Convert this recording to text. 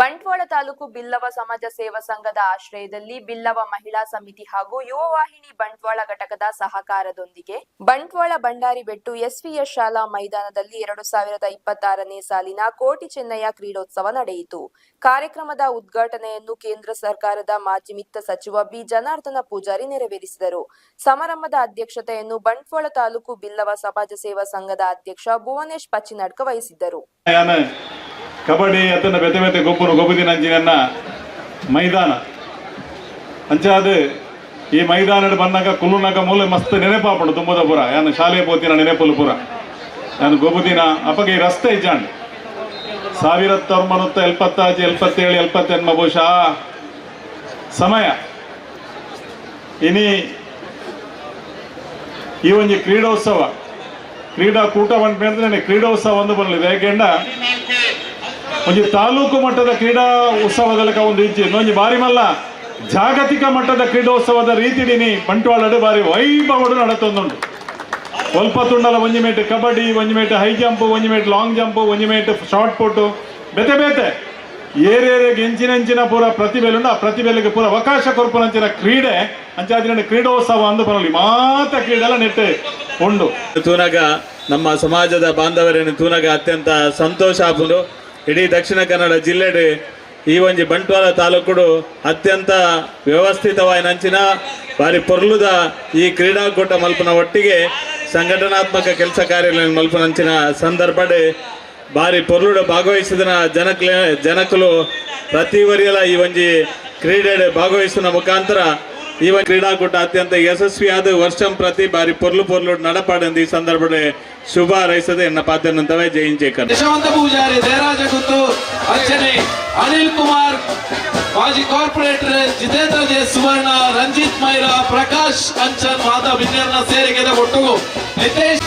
ಬಂಟ್ವಾಳ ತಾಲೂಕು ಬಿಲ್ಲವ ಸಮಾಜ ಸೇವಾ ಸಂಘದ ಆಶ್ರಯದಲ್ಲಿ ಬಿಲ್ಲವ ಮಹಿಳಾ ಸಮಿತಿ ಹಾಗೂ ಯುವ ವಾಹಿನಿ ಬಂಟ್ವಾಳ ಘಟಕದ ಸಹಕಾರದೊಂದಿಗೆ ಬಂಟ್ವಾಳ ಬಂಡಾರಿ ಬೆಟ್ಟು ಎಸ್ವಿಎಸ್ ಶಾಲಾ ಮೈದಾನದಲ್ಲಿ 2026ನೇ ಸಾಲಿನ ಕೋಟಿ ಚೆನ್ನಯ್ಯ ಕ್ರೀಡೋತ್ಸವ ನಡೆಯಿತು. ಕಾರ್ಯಕ್ರಮದ ಉದ್ಘಾಟನೆಯನ್ನು ಕೇಂದ್ರ ಸರ್ಕಾರದ ಮಾಜಿ ವಿತ್ತ ಸಚಿವ ಬಿ ಜನಾರ್ದನ ಪೂಜಾರಿ ನೆರವೇರಿಸಿದರು. ಸಮಾರಂಭದ ಅಧ್ಯಕ್ಷತೆಯನ್ನು ಬಂಟ್ವಾಳ ತಾಲೂಕು ಬಿಲ್ಲವ ಸಮಾಜ ಸೇವಾ ಸಂಘದ ಅಧ್ಯಕ್ಷ ಭುವನೇಶ್ ಪಚ್ಚಿನಡ್ಕ ವಹಿಸಿದ್ದರು. ಕಬಡ್ಡಿ ಅತನ ಬೆತೆ ಬೆತೆ ಗೊಬ್ಬರು ಗೊಬ್ಬುದಿನ ಅಂಚಿನ ಮೈದಾನ ಅಂಚಾದ ಈ ಮೈದಾನ ಬಂದಾಗ ಕುಲ್ಲುನಾಗ ಮೂಲೆ ಮಸ್ತ್ ನೆನಪಾಪಡು ತುಂಬದ ಪುರ ಯಾನು ಶಾಲೆ ಪೋತಿನ ನೆನಪಲು ಪುರ ಯಾನು ಗೊಬ್ಬುದಿನ ಅಪಗೆ ರಸ್ತೆ ಇಜ್ಜಾಂಡ್ 1977 77 ಬಹುಶಃ ಸಮಯ ಇನಿ ಈ ಒಂದು ಕ್ರೀಡೋತ್ಸವ ಕ್ರೀಡಾಕೂಟ ಬಂದ ಕ್ರೀಡೋತ್ಸವ ಒಂದು ಬರಲಿದೆ ಯಾಕೆಂಡ ಒಂದು ತಾಲೂಕು ಮಟ್ಟದ ಕ್ರೀಡಾ ಉತ್ಸವದಲ್ಲಿ ಒಂದು ಇಜ್ಜಿ ಒಂದು ಬಾರಿ ಮಲ್ಲ ಜಾಗತಿಕ ಮಟ್ಟದ ಕ್ರೀಡೋತ್ಸವದ ರೀತಿಡಿನಿ ಬಂಟ್ವಾಳಡು ಬಾರಿ ವೈಭವಡು ನಡತೊಂದುಂಟು. ಸ್ವಲ್ಪ ತುಂಡಲ ಒಂಜಿ ಮೇಟ್ ಕಬಡ್ಡಿ, ಒಂಜಿ ಮೇಟ್ ಹೈ ಜಂಪ್, ಒಂಜಿ ಮೇಟ್ ಲಾಂಗ್ ಜಂಪ್, ಒಂಜಿ ಮೇಟ್ ಶಾರ್ಟ್ ಪುಟ್ ಬೇತೆ ಬೇತೆ ಏರೇರಿಗೆ ಎಂಚಿನ ಪೂರ ಪ್ರತಿಭೆಲುಂಡು. ಆ ಪ್ರತಿಭೆಗೆ ಪೂರ ಅವಕಾಶ ಕೊರ್ಪುನಂಚಿನ ಕ್ರೀಡೆ ಅಂಚಾದಿನ ಕ್ರೀಡೋತ್ಸವ ಅಂದು ಬರಲಿ ಮಾತ ಕ್ರೀಡೆಲ್ಲ ನೆಟ್ಟೆ ಉಂಡು. ತೂನಗ ನಮ್ಮ ಸಮಾಜದ ಬಾಂಧವರೇನು ತೂನಗ ಅತ್ಯಂತ ಸಂತೋಷ ಆಪುಂಡು. ಇಡೀ ದಕ್ಷಿಣ ಕನ್ನಡ ಜಿಲ್ಲೆಡೆ ಈ ಒಂಜಿ ಬಂಟ್ವಾಳ ತಾಲೂಕುಡು ಅತ್ಯಂತ ವ್ಯವಸ್ಥಿತವಾದ ನಂಚಿನ ಬಾರಿ ಪೊರ್ಲುದ ಈ ಕ್ರೀಡಾಕೂಟ ಮಲ್ಪನ ಒಟ್ಟಿಗೆ ಸಂಘಟನಾತ್ಮಕ ಕೆಲಸ ಕಾರ್ಯ ಮಲ್ಪನಂಚಿನ ಸಂದರ್ಭಡೆ ಬಾರಿ ಪೊರ್ಲುಡ ಭಾಗವಹಿಸಿದ ಜನಕಲು ಪ್ರತಿ ವರಿಯಲ ಈ ಒಂಜಿ ಕ್ರೀಡೆ ಭಾಗವಹಿಸಿದ ಮುಖಾಂತರ ಈ ಒಂದು ಕ್ರೀಡಾಕೂಟ ಅತ್ಯಂತ ಯಶಸ್ವಿಯಾದ ವರ್ಷಂ ಪ್ರತಿ ಬಾರಿ ಪೊರ್ಲು ನಡಪಾಡಂದು ಈ ಸಂದರ್ಭಡೆ ಶುಭ ಹಾರೈಸದೆ ಎನ್ನ ಪಾತ್ರನಂತವೇ ಜయింಚೇಕರ್ ಯಶವಂತ ಪೂಜಾರಿ ಜಯರಾಜ ಗುತ್ತು ಅರ್ಚನೆ ಅನಿಲ್ ಕುಮಾರ್ ಮಾಜಿ ಕಾರ್ಪೊರೇಟರ್ ಜಿತೇಂದ್ರ ಜೆ ಸುವರ್ಣ ರಂಜಿತ್ ಮೈರಾ ಪ್ರಕಾಶ್ ಅಂಚನ್ ಮಾತ ಬಿನ್ನೆರ್ನ ಸೇರಿಗೆದ ಒಟ್ಟುಗು ನಿತೇಶ್